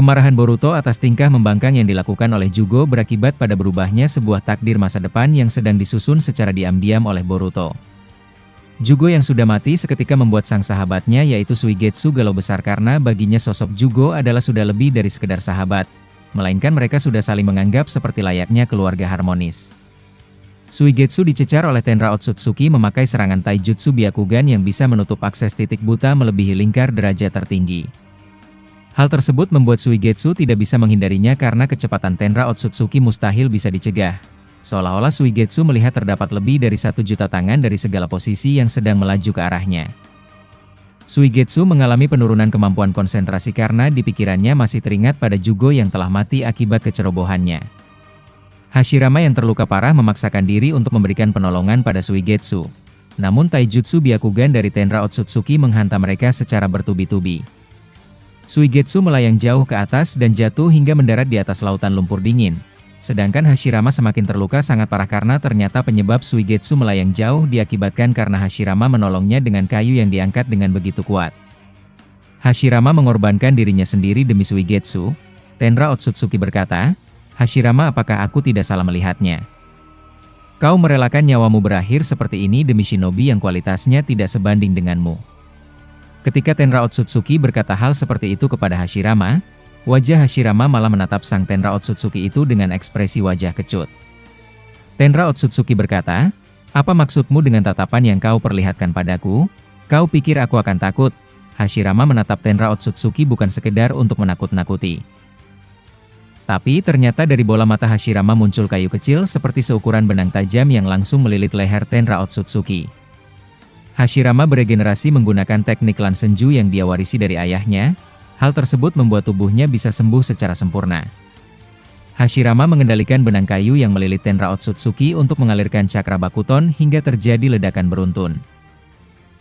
Kemarahan Boruto atas tingkah membangkang yang dilakukan oleh Jugo berakibat pada berubahnya sebuah takdir masa depan yang sedang disusun secara diam-diam oleh Boruto. Jugo yang sudah mati seketika membuat sang sahabatnya yaitu Suigetsu galau besar karena baginya sosok Jugo adalah sudah lebih dari sekedar sahabat, melainkan mereka sudah saling menganggap seperti layaknya keluarga harmonis. Suigetsu dicecar oleh Tenra Otsutsuki memakai serangan Taijutsu Byakugan yang bisa menutup akses titik buta melebihi lingkar derajat tertinggi. Hal tersebut membuat Suigetsu tidak bisa menghindarinya karena kecepatan Tenra Otsutsuki mustahil bisa dicegah. Seolah-olah Suigetsu melihat terdapat lebih dari 1 juta tangan dari segala posisi yang sedang melaju ke arahnya. Suigetsu mengalami penurunan kemampuan konsentrasi karena di pikirannya masih teringat pada Jugo yang telah mati akibat kecerobohannya. Hashirama yang terluka parah memaksakan diri untuk memberikan penolongan pada Suigetsu. Namun Taijutsu Byakugan dari Tenra Otsutsuki menghantam mereka secara bertubi-tubi. Suigetsu melayang jauh ke atas dan jatuh hingga mendarat di atas lautan lumpur dingin. Sedangkan Hashirama semakin terluka sangat parah karena ternyata penyebab Suigetsu melayang jauh diakibatkan karena Hashirama menolongnya dengan kayu yang diangkat dengan begitu kuat. Hashirama mengorbankan dirinya sendiri demi Suigetsu. Tenra Otsutsuki berkata, "Hashirama, apakah aku tidak salah melihatnya? Kau merelakan nyawamu berakhir seperti ini demi shinobi yang kualitasnya tidak sebanding denganmu." Ketika Tenra Otsutsuki berkata hal seperti itu kepada Hashirama, wajah Hashirama malah menatap sang Tenra Otsutsuki itu dengan ekspresi wajah kecut. Tenra Otsutsuki berkata, "Apa maksudmu dengan tatapan yang kau perlihatkan padaku? Kau pikir aku akan takut?" Hashirama menatap Tenra Otsutsuki bukan sekedar untuk menakut-nakuti. Tapi ternyata dari bola mata Hashirama muncul kayu kecil seperti seukuran benang tajam yang langsung melilit leher Tenra Otsutsuki. Hashirama beregenerasi menggunakan teknik Lansenju yang dia warisi dari ayahnya. Hal tersebut membuat tubuhnya bisa sembuh secara sempurna. Hashirama mengendalikan benang kayu yang melilit Tenra Otsutsuki untuk mengalirkan cakra Bakuton hingga terjadi ledakan beruntun.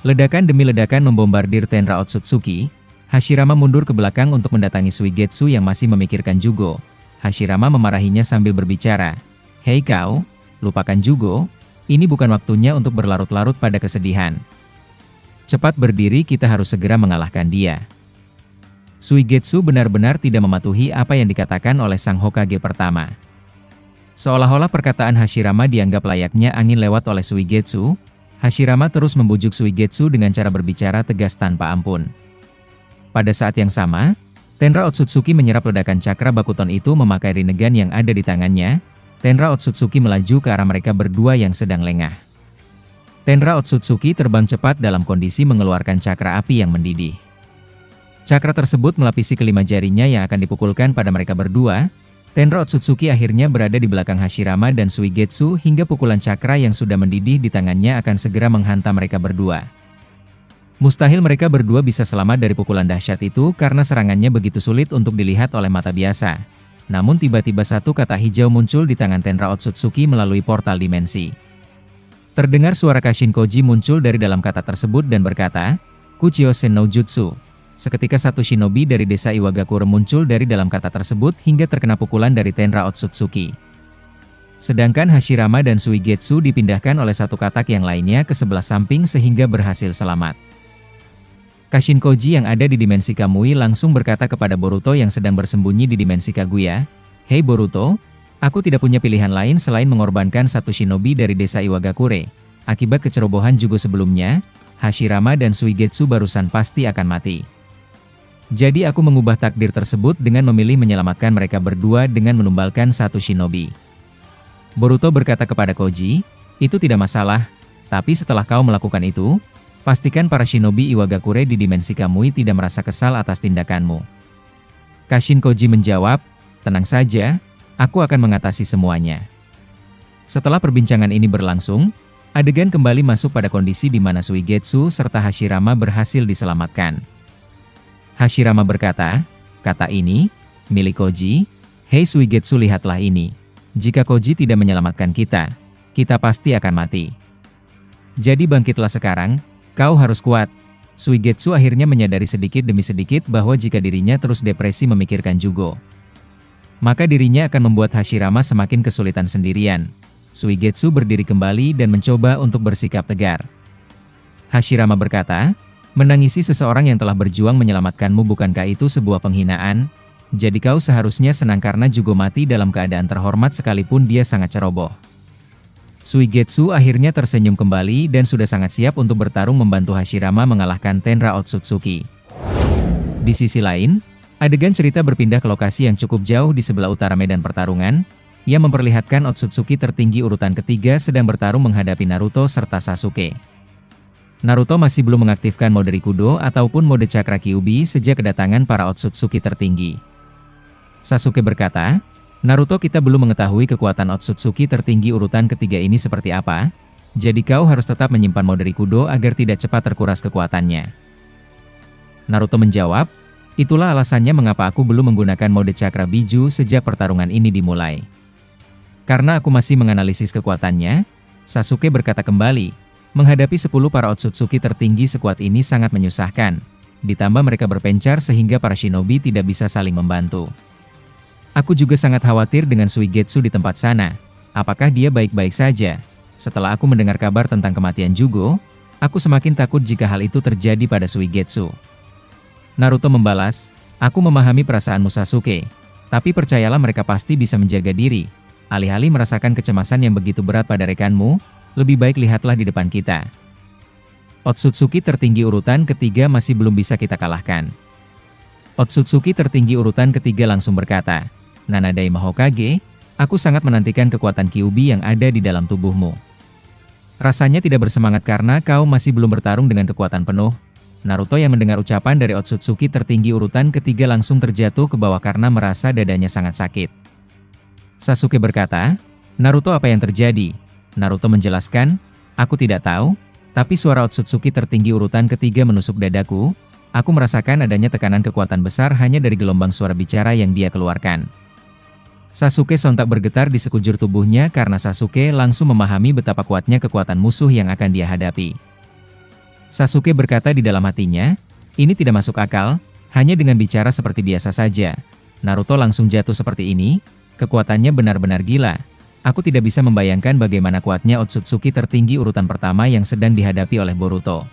Ledakan demi ledakan membombardir Tenra Otsutsuki. Hashirama mundur ke belakang untuk mendatangi Suigetsu yang masih memikirkan Jugo. Hashirama memarahinya sambil berbicara, "Hei kau, lupakan Jugo. Ini bukan waktunya untuk berlarut-larut pada kesedihan. Cepat berdiri, kita harus segera mengalahkan dia." Suigetsu benar-benar tidak mematuhi apa yang dikatakan oleh sang Hokage pertama. Seolah-olah perkataan Hashirama dianggap layaknya angin lewat oleh Suigetsu, Hashirama terus membujuk Suigetsu dengan cara berbicara tegas tanpa ampun. Pada saat yang sama, Tenra Otsutsuki menyerap ledakan cakra Bakuton itu memakai Rinnegan yang ada di tangannya. Tenra Otsutsuki melaju ke arah mereka berdua yang sedang lengah. Tenra Otsutsuki terbang cepat dalam kondisi mengeluarkan cakra api yang mendidih. Cakra tersebut melapisi kelima jarinya yang akan dipukulkan pada mereka berdua. Tenra Otsutsuki akhirnya berada di belakang Hashirama dan Suigetsu hingga pukulan cakra yang sudah mendidih di tangannya akan segera menghantam mereka berdua. Mustahil mereka berdua bisa selamat dari pukulan dahsyat itu karena serangannya begitu sulit untuk dilihat oleh mata biasa. Namun tiba-tiba satu kata hijau muncul di tangan Tenra Otsutsuki melalui portal dimensi. Terdengar suara Kashin Koji muncul dari dalam kata tersebut dan berkata, "Kuchiosen no Jutsu." Seketika satu shinobi dari desa Iwagakure muncul dari dalam kata tersebut hingga terkena pukulan dari Tenra Otsutsuki. Sedangkan Hashirama dan Suigetsu dipindahkan oleh satu katak yang lainnya ke sebelah samping sehingga berhasil selamat. Kashin Koji yang ada di dimensi Kamui langsung berkata kepada Boruto yang sedang bersembunyi di dimensi Kaguya, "Hei Boruto, aku tidak punya pilihan lain selain mengorbankan satu shinobi dari desa Iwagakure. Akibat kecerobohan Jugo sebelumnya, Hashirama dan Suigetsu barusan pasti akan mati. Jadi aku mengubah takdir tersebut dengan memilih menyelamatkan mereka berdua dengan menumbalkan satu shinobi." Boruto berkata kepada Koji, "Itu tidak masalah, tapi setelah kau melakukan itu, pastikan para shinobi Iwagakure di dimensi Kamui tidak merasa kesal atas tindakanmu." Kashin Koji menjawab, "Tenang saja, aku akan mengatasi semuanya." Setelah perbincangan ini berlangsung, adegan kembali masuk pada kondisi di mana Suigetsu serta Hashirama berhasil diselamatkan. Hashirama berkata, "Kata ini, milik Koji. Hei Suigetsu, lihatlah ini. Jika Koji tidak menyelamatkan kita, kita pasti akan mati. Jadi bangkitlah sekarang. Kau harus kuat." Suigetsu akhirnya menyadari sedikit demi sedikit bahwa jika dirinya terus depresi memikirkan Jugo, maka dirinya akan membuat Hashirama semakin kesulitan sendirian. Suigetsu berdiri kembali dan mencoba untuk bersikap tegar. Hashirama berkata, "Menangisi seseorang yang telah berjuang menyelamatkanmu, bukankah itu sebuah penghinaan?" Jadi kau seharusnya senang karena Jugo mati dalam keadaan terhormat sekalipun dia sangat ceroboh. Suigetsu akhirnya tersenyum kembali dan sudah sangat siap untuk bertarung membantu Hashirama mengalahkan Tenra Otsutsuki. Di sisi lain, adegan cerita berpindah ke lokasi yang cukup jauh di sebelah utara medan pertarungan, yang memperlihatkan Otsutsuki tertinggi urutan ketiga sedang bertarung menghadapi Naruto serta Sasuke. Naruto masih belum mengaktifkan mode Rikudo ataupun mode Cakra Kyuubi sejak kedatangan para Otsutsuki tertinggi. Sasuke berkata, "Naruto, kita belum mengetahui kekuatan Otsutsuki tertinggi urutan ketiga ini seperti apa, jadi kau harus tetap menyimpan mode Rikudo agar tidak cepat terkuras kekuatannya." Naruto menjawab, "Itulah alasannya mengapa aku belum menggunakan mode Cakra Biju sejak pertarungan ini dimulai. Karena aku masih menganalisis kekuatannya." Sasuke berkata kembali, "Menghadapi 10 para Otsutsuki tertinggi sekuat ini sangat menyusahkan, ditambah mereka berpencar sehingga para shinobi tidak bisa saling membantu. Aku juga sangat khawatir dengan Suigetsu di tempat sana, apakah dia baik-baik saja? Setelah aku mendengar kabar tentang kematian Jugo, aku semakin takut jika hal itu terjadi pada Suigetsu." Naruto membalas, "Aku memahami perasaanmu Sasuke, tapi percayalah mereka pasti bisa menjaga diri. Alih-alih merasakan kecemasan yang begitu berat pada rekanmu, lebih baik lihatlah di depan kita. Otsutsuki tertinggi urutan ketiga masih belum bisa kita kalahkan." Otsutsuki tertinggi urutan ketiga langsung berkata, "Nana Daima Hokage, aku sangat menantikan kekuatan Kyuubi yang ada di dalam tubuhmu. Rasanya tidak bersemangat karena kau masih belum bertarung dengan kekuatan penuh." Naruto yang mendengar ucapan dari Otsutsuki tertinggi urutan ketiga langsung terjatuh ke bawah karena merasa dadanya sangat sakit. Sasuke berkata, "Naruto, apa yang terjadi?" Naruto menjelaskan, "Aku tidak tahu, tapi suara Otsutsuki tertinggi urutan ketiga menusuk dadaku. Aku merasakan adanya tekanan kekuatan besar hanya dari gelombang suara bicara yang dia keluarkan." Sasuke sontak bergetar di sekujur tubuhnya karena Sasuke langsung memahami betapa kuatnya kekuatan musuh yang akan dia hadapi. Sasuke berkata di dalam hatinya, "Ini tidak masuk akal, hanya dengan bicara seperti biasa saja Naruto langsung jatuh seperti ini, kekuatannya benar-benar gila. Aku tidak bisa membayangkan bagaimana kuatnya Otsutsuki tertinggi urutan pertama yang sedang dihadapi oleh Boruto.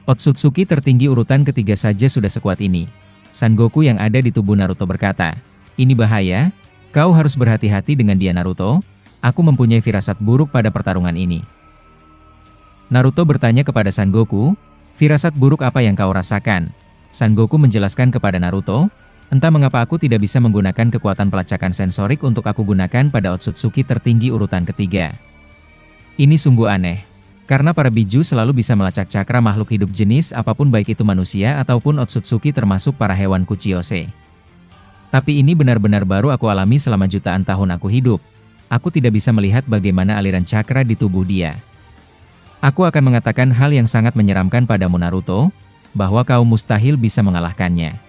Otsutsuki tertinggi urutan ketiga saja sudah sekuat ini." Sangoku yang ada di tubuh Naruto berkata, "Ini bahaya, kau harus berhati-hati dengan dia Naruto, aku mempunyai firasat buruk pada pertarungan ini." Naruto bertanya kepada Sangoku, "Firasat buruk apa yang kau rasakan?" Sangoku menjelaskan kepada Naruto, "Entah mengapa aku tidak bisa menggunakan kekuatan pelacakan sensorik untuk aku gunakan pada Otsutsuki tertinggi urutan ketiga. Ini sungguh aneh, karena para biju selalu bisa melacak cakra makhluk hidup jenis apapun baik itu manusia ataupun Otsutsuki termasuk para hewan Kuchiyose. Tapi ini benar-benar baru aku alami selama jutaan tahun aku hidup. Aku tidak bisa melihat bagaimana aliran cakra di tubuh dia. Aku akan mengatakan hal yang sangat menyeramkan padamu Naruto, bahwa kau mustahil bisa mengalahkannya."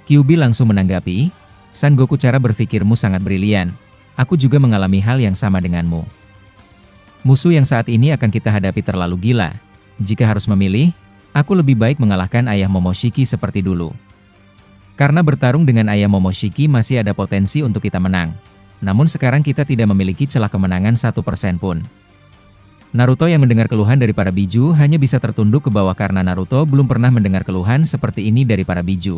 Kyuubi langsung menanggapi, "Sangoku, cara berpikirmu sangat brilian. Aku juga mengalami hal yang sama denganmu. Musuh yang saat ini akan kita hadapi terlalu gila. Jika harus memilih, aku lebih baik mengalahkan ayah Momoshiki seperti dulu. Karena bertarung dengan ayah Momoshiki masih ada potensi untuk kita menang. Namun sekarang kita tidak memiliki celah kemenangan 1% pun." Naruto yang mendengar keluhan dari para biju hanya bisa tertunduk ke bawah karena Naruto belum pernah mendengar keluhan seperti ini dari para biju.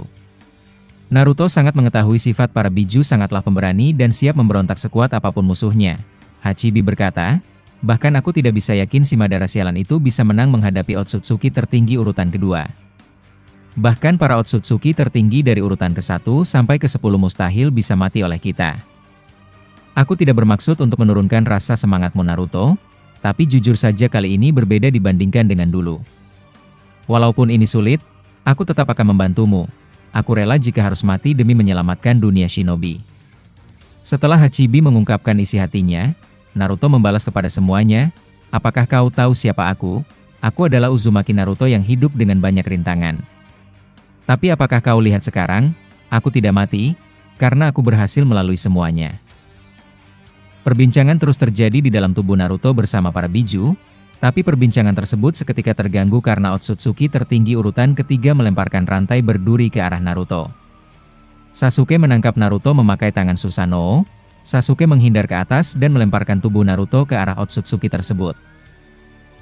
Naruto sangat mengetahui sifat para biju sangatlah pemberani dan siap memberontak sekuat apapun musuhnya. Hachibi berkata, "Bahkan aku tidak bisa yakin si Madara sialan itu bisa menang menghadapi Otsutsuki tertinggi urutan kedua. Bahkan para Otsutsuki tertinggi dari urutan ke-1 sampai ke-10 mustahil bisa mati oleh kita. Aku tidak bermaksud untuk menurunkan rasa semangatmu Naruto, tapi jujur saja kali ini berbeda dibandingkan dengan dulu. Walaupun ini sulit, aku tetap akan membantumu. Aku rela jika harus mati demi menyelamatkan dunia shinobi." Setelah Hachibi mengungkapkan isi hatinya, Naruto membalas kepada semuanya, "Apakah kau tahu siapa aku? Aku adalah Uzumaki Naruto yang hidup dengan banyak rintangan. Tapi apakah kau lihat sekarang, aku tidak mati, karena aku berhasil melalui semuanya." Perbincangan terus terjadi di dalam tubuh Naruto bersama para biju, tapi perbincangan tersebut seketika terganggu karena Otsutsuki tertinggi urutan ketiga melemparkan rantai berduri ke arah Naruto. Sasuke menangkap Naruto memakai tangan Susanoo. Sasuke menghindar ke atas dan melemparkan tubuh Naruto ke arah Otsutsuki tersebut.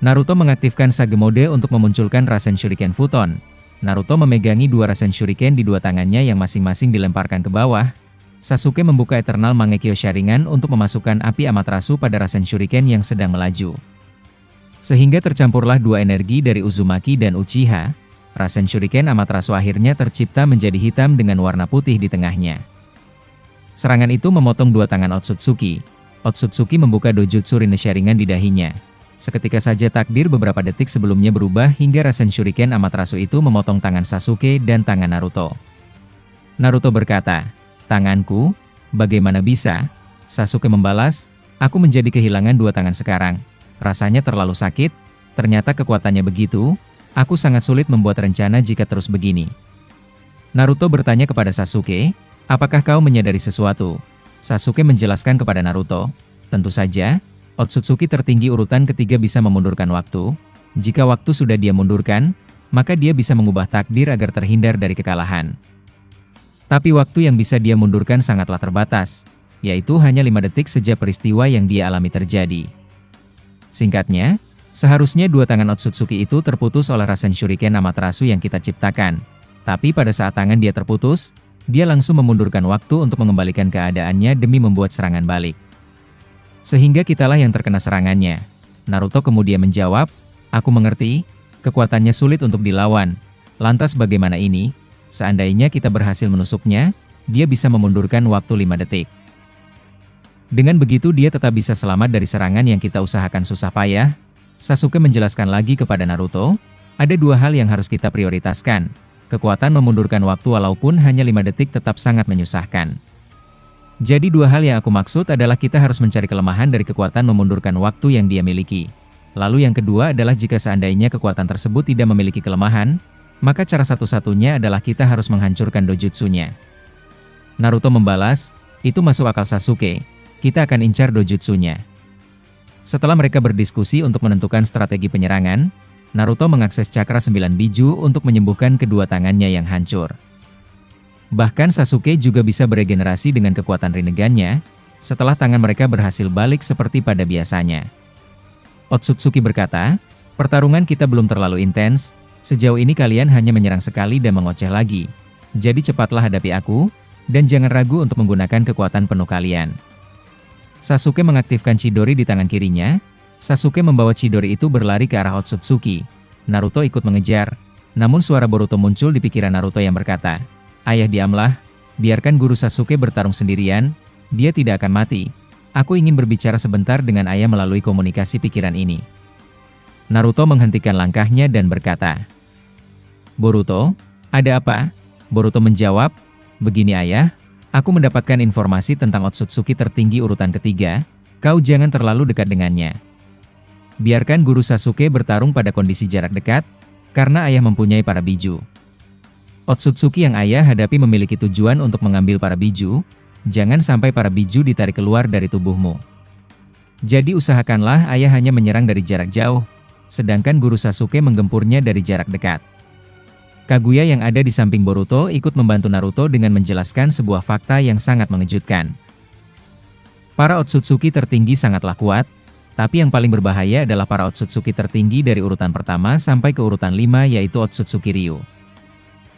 Naruto mengaktifkan Sage Mode untuk memunculkan Rasen Shuriken Futon, Naruto memegangi dua Rasen Shuriken di dua tangannya yang masing-masing dilemparkan ke bawah. Sasuke membuka Eternal Mangekyo Sharingan untuk memasukkan api Amaterasu pada Rasen Shuriken yang sedang melaju. Sehingga tercampurlah dua energi dari Uzumaki dan Uchiha. Rasen Shuriken Amaterasu akhirnya tercipta menjadi hitam dengan warna putih di tengahnya. Serangan itu memotong dua tangan Otsutsuki. Otsutsuki membuka Dojutsu Rinne Sharingan di dahinya. Seketika saja takdir beberapa detik sebelumnya berubah hingga Rasen Shuriken Amaterasu itu memotong tangan Sasuke dan tangan Naruto. Naruto berkata, "Tanganku? Bagaimana bisa?" Sasuke membalas, "Aku menjadi kehilangan dua tangan sekarang. Rasanya terlalu sakit, ternyata kekuatannya begitu, aku sangat sulit membuat rencana jika terus begini." Naruto bertanya kepada Sasuke, "Apakah kau menyadari sesuatu?" Sasuke menjelaskan kepada Naruto, "Tentu saja, Otsutsuki tertinggi urutan ketiga bisa memundurkan waktu. Jika waktu sudah dia mundurkan, maka dia bisa mengubah takdir agar terhindar dari kekalahan. Tapi waktu yang bisa dia mundurkan sangatlah terbatas, yaitu hanya 5 detik sejak peristiwa yang dia alami terjadi. Singkatnya, seharusnya dua tangan Otsutsuki itu terputus oleh Rasen Shuriken Amaterasu yang kita ciptakan. Tapi pada saat tangan dia terputus, dia langsung memundurkan waktu untuk mengembalikan keadaannya demi membuat serangan balik. Sehingga kitalah yang terkena serangannya." Naruto kemudian menjawab, "Aku mengerti, kekuatannya sulit untuk dilawan. Lantas bagaimana ini? Seandainya kita berhasil menusuknya, dia bisa memundurkan waktu 5 detik. Dengan begitu dia tetap bisa selamat dari serangan yang kita usahakan susah payah." Sasuke menjelaskan lagi kepada Naruto, "Ada dua hal yang harus kita prioritaskan. Kekuatan memundurkan waktu walaupun hanya 5 detik tetap sangat menyusahkan. Jadi dua hal yang aku maksud adalah kita harus mencari kelemahan dari kekuatan memundurkan waktu yang dia miliki. Lalu yang kedua adalah jika seandainya kekuatan tersebut tidak memiliki kelemahan, maka cara satu-satunya adalah kita harus menghancurkan dojutsunya." Naruto membalas, "Itu masuk akal Sasuke, kita akan incar dojutsunya." Setelah mereka berdiskusi untuk menentukan strategi penyerangan, Naruto mengakses cakra 9 biju untuk menyembuhkan kedua tangannya yang hancur. Bahkan Sasuke juga bisa beregenerasi dengan kekuatan Rinnegan-nya, setelah tangan mereka berhasil balik seperti pada biasanya. Otsutsuki berkata, "Pertarungan kita belum terlalu intens, sejauh ini kalian hanya menyerang sekali dan mengoceh lagi. Jadi cepatlah hadapi aku, dan jangan ragu untuk menggunakan kekuatan penuh kalian." Sasuke mengaktifkan Chidori di tangan kirinya. Sasuke membawa Chidori itu berlari ke arah Otsutsuki. Naruto ikut mengejar, namun suara Boruto muncul di pikiran Naruto yang berkata, "Ayah, diamlah, biarkan guru Sasuke bertarung sendirian, dia tidak akan mati. Aku ingin berbicara sebentar dengan ayah melalui komunikasi pikiran ini." Naruto menghentikan langkahnya dan berkata, "Boruto, ada apa?" Boruto menjawab, "Begini ayah, aku mendapatkan informasi tentang Otsutsuki tertinggi urutan ketiga, kau jangan terlalu dekat dengannya. Biarkan guru Sasuke bertarung pada kondisi jarak dekat, karena ayah mempunyai para biju. Otsutsuki yang ayah hadapi memiliki tujuan untuk mengambil para biju, jangan sampai para biju ditarik keluar dari tubuhmu. Jadi usahakanlah ayah hanya menyerang dari jarak jauh, sedangkan guru Sasuke menggempurnya dari jarak dekat." Kaguya yang ada di samping Boruto ikut membantu Naruto dengan menjelaskan sebuah fakta yang sangat mengejutkan. Para Otsutsuki tertinggi sangatlah kuat, tapi yang paling berbahaya adalah para Otsutsuki tertinggi dari urutan pertama sampai ke urutan 5 yaitu Otsutsuki Ryu.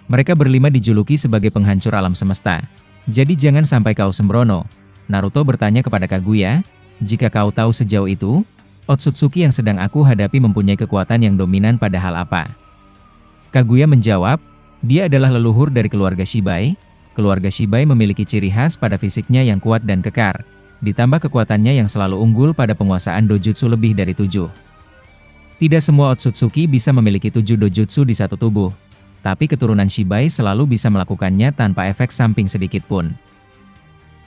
Mereka berlima dijuluki sebagai penghancur alam semesta. Jadi jangan sampai kau sembrono. Naruto bertanya kepada Kaguya, "Jika kau tahu sejauh itu, Otsutsuki yang sedang aku hadapi mempunyai kekuatan yang dominan pada hal apa?" Kaguya menjawab, "Dia adalah leluhur dari keluarga Shibai. Keluarga Shibai memiliki ciri khas pada fisiknya yang kuat dan kekar, ditambah kekuatannya yang selalu unggul pada penguasaan dojutsu lebih dari 7. Tidak semua Otsutsuki bisa memiliki 7 dojutsu di satu tubuh. Tapi keturunan Shibai selalu bisa melakukannya tanpa efek samping sedikit pun.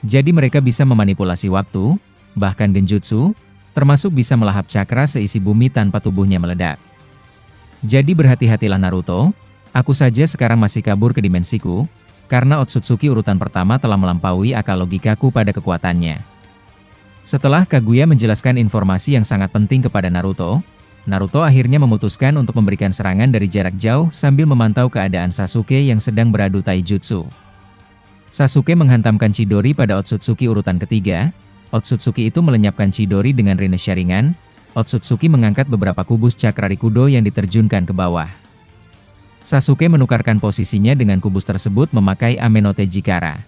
Jadi mereka bisa memanipulasi waktu, bahkan genjutsu, termasuk bisa melahap cakra seisi bumi tanpa tubuhnya meledak. Jadi berhati-hatilah Naruto, aku saja sekarang masih kabur ke dimensiku, karena Otsutsuki urutan pertama telah melampaui akal logikaku pada kekuatannya." Setelah Kaguya menjelaskan informasi yang sangat penting kepada Naruto, Naruto akhirnya memutuskan untuk memberikan serangan dari jarak jauh sambil memantau keadaan Sasuke yang sedang beradu taijutsu. Sasuke menghantamkan Chidori pada Otsutsuki urutan ketiga. Otsutsuki itu melenyapkan Chidori dengan Rinne Sharingan. Otsutsuki mengangkat beberapa kubus cakra Rikudo yang diterjunkan ke bawah. Sasuke menukarkan posisinya dengan kubus tersebut memakai Amenote Jikara.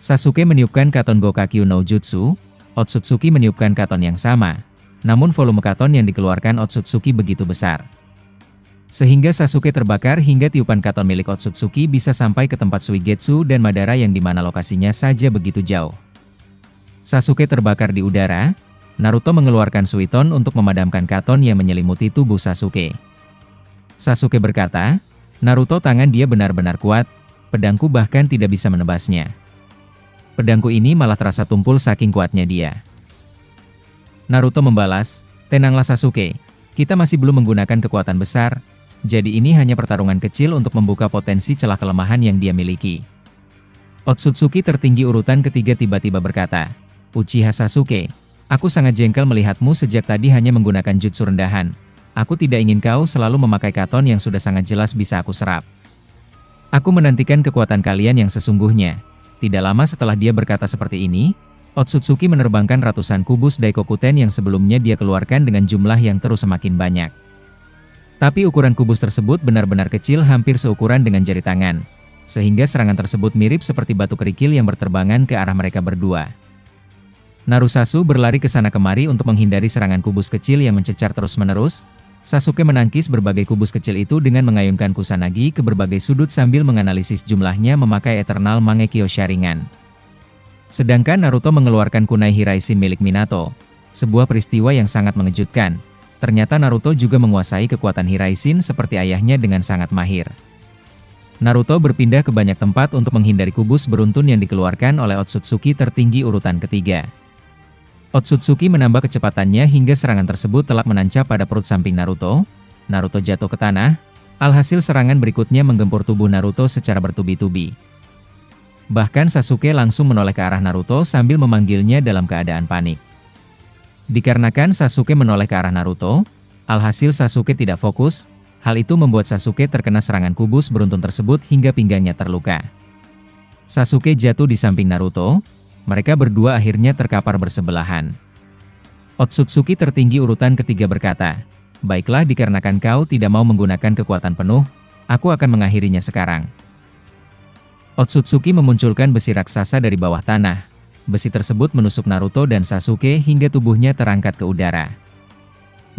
Sasuke meniupkan Katon Gokakyu no Jutsu, Otsutsuki meniupkan katon yang sama, namun volume katon yang dikeluarkan Otsutsuki begitu besar. Sehingga Sasuke terbakar hingga tiupan katon milik Otsutsuki bisa sampai ke tempat Suigetsu dan Madara yang dimana lokasinya saja begitu jauh. Sasuke terbakar di udara, Naruto mengeluarkan Suiton untuk memadamkan katon yang menyelimuti tubuh Sasuke. Sasuke berkata, Naruto tangan dia benar-benar kuat, pedangku bahkan tidak bisa menebasnya. Pedangku ini malah terasa tumpul saking kuatnya dia. Naruto membalas, tenanglah Sasuke, kita masih belum menggunakan kekuatan besar, jadi ini hanya pertarungan kecil untuk membuka potensi celah kelemahan yang dia miliki. Otsutsuki tertinggi urutan ketiga tiba-tiba berkata, Uchiha Sasuke, aku sangat jengkel melihatmu sejak tadi hanya menggunakan jutsu rendahan. Aku tidak ingin kau selalu memakai katon yang sudah sangat jelas bisa aku serap. Aku menantikan kekuatan kalian yang sesungguhnya. Tidak lama setelah dia berkata seperti ini, Otsutsuki menerbangkan ratusan kubus Daikokuten yang sebelumnya dia keluarkan dengan jumlah yang terus semakin banyak. Tapi ukuran kubus tersebut benar-benar kecil hampir seukuran dengan jari tangan, sehingga serangan tersebut mirip seperti batu kerikil yang berterbangan ke arah mereka berdua. Narusasu berlari ke sana kemari untuk menghindari serangan kubus kecil yang mencecar terus-menerus. Sasuke menangkis berbagai kubus kecil itu dengan mengayunkan Kusanagi ke berbagai sudut sambil menganalisis jumlahnya memakai Eternal Mangekyo Sharingan. Sedangkan Naruto mengeluarkan Kunai Hiraishin milik Minato, sebuah peristiwa yang sangat mengejutkan. Ternyata Naruto juga menguasai kekuatan Hiraishin seperti ayahnya dengan sangat mahir. Naruto berpindah ke banyak tempat untuk menghindari kubus beruntun yang dikeluarkan oleh Otsutsuki tertinggi urutan ketiga. Otsutsuki menambah kecepatannya hingga serangan tersebut telak menancap pada perut samping Naruto. Naruto jatuh ke tanah, alhasil serangan berikutnya menggempur tubuh Naruto secara bertubi-tubi. Bahkan Sasuke langsung menoleh ke arah Naruto sambil memanggilnya dalam keadaan panik. Dikarenakan Sasuke menoleh ke arah Naruto, alhasil Sasuke tidak fokus, hal itu membuat Sasuke terkena serangan kubus beruntun tersebut hingga pinggangnya terluka. Sasuke jatuh di samping Naruto. Mereka berdua akhirnya terkapar bersebelahan. Otsutsuki tertinggi urutan ketiga berkata, baiklah dikarenakan kau tidak mau menggunakan kekuatan penuh, aku akan mengakhirinya sekarang. Otsutsuki memunculkan besi raksasa dari bawah tanah. Besi tersebut menusuk Naruto dan Sasuke hingga tubuhnya terangkat ke udara.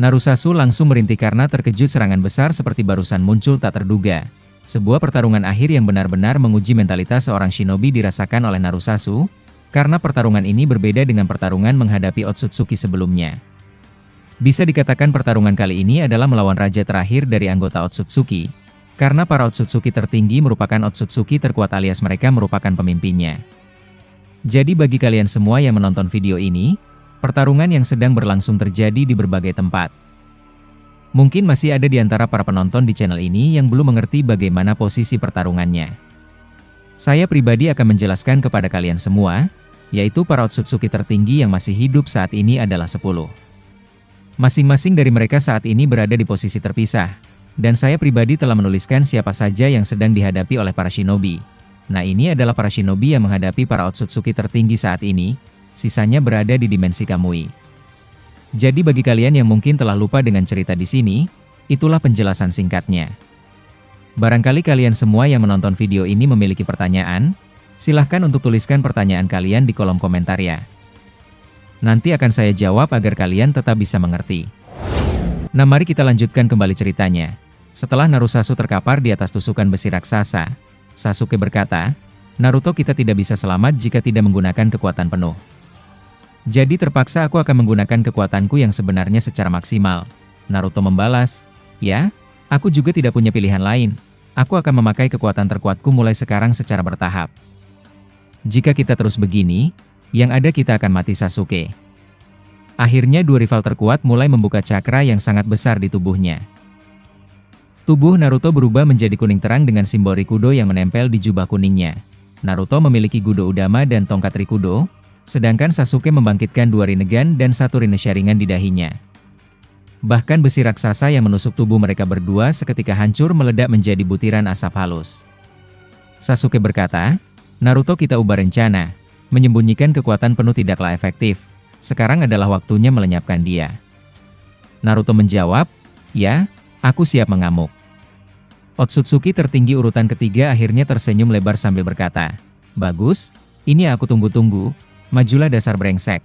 Narusasu langsung merintih karena terkejut serangan besar seperti barusan muncul tak terduga. Sebuah pertarungan akhir yang benar-benar menguji mentalitas seorang shinobi dirasakan oleh Narusasu, karena pertarungan ini berbeda dengan pertarungan menghadapi Otsutsuki sebelumnya. Bisa dikatakan pertarungan kali ini adalah melawan raja terakhir dari anggota Otsutsuki, karena para Otsutsuki tertinggi merupakan Otsutsuki terkuat alias mereka merupakan pemimpinnya. Jadi bagi kalian semua yang menonton video ini, pertarungan yang sedang berlangsung terjadi di berbagai tempat. Mungkin masih ada di antara para penonton di channel ini yang belum mengerti bagaimana posisi pertarungannya. Saya pribadi akan menjelaskan kepada kalian semua, yaitu para Otsutsuki tertinggi yang masih hidup saat ini adalah 10. Masing-masing dari mereka saat ini berada di posisi terpisah, dan saya pribadi telah menuliskan siapa saja yang sedang dihadapi oleh para shinobi. Nah ini adalah para shinobi yang menghadapi para Otsutsuki tertinggi saat ini, sisanya berada di dimensi Kamui. Jadi bagi kalian yang mungkin telah lupa dengan cerita di sini, itulah penjelasan singkatnya. Barangkali kalian semua yang menonton video ini memiliki pertanyaan, silahkan untuk tuliskan pertanyaan kalian di kolom komentar ya. Nanti akan saya jawab agar kalian tetap bisa mengerti. Nah mari kita lanjutkan kembali ceritanya. Setelah Narusasu terkapar di atas tusukan besi raksasa, Sasuke berkata, Naruto kita tidak bisa selamat jika tidak menggunakan kekuatan penuh. Jadi terpaksa aku akan menggunakan kekuatanku yang sebenarnya secara maksimal. Naruto membalas, ya, aku juga tidak punya pilihan lain. Aku akan memakai kekuatan terkuatku mulai sekarang secara bertahap. Jika kita terus begini, yang ada kita akan mati Sasuke. Akhirnya dua rival terkuat mulai membuka cakra yang sangat besar di tubuhnya. Tubuh Naruto berubah menjadi kuning terang dengan simbol Rikudo yang menempel di jubah kuningnya. Naruto memiliki Gudo Udama dan tongkat Rikudo, sedangkan Sasuke membangkitkan dua Rinnegan dan satu Rinne Sharingan di dahinya. Bahkan besi raksasa yang menusuk tubuh mereka berdua seketika hancur meledak menjadi butiran asap halus. Sasuke berkata, Naruto kita ubah rencana, menyembunyikan kekuatan penuh tidaklah efektif, sekarang adalah waktunya melenyapkan dia. Naruto menjawab, ya, aku siap mengamuk. Otsutsuki tertinggi urutan ketiga akhirnya tersenyum lebar sambil berkata, "Bagus, ini aku tunggu-tunggu, majulah dasar brengsek."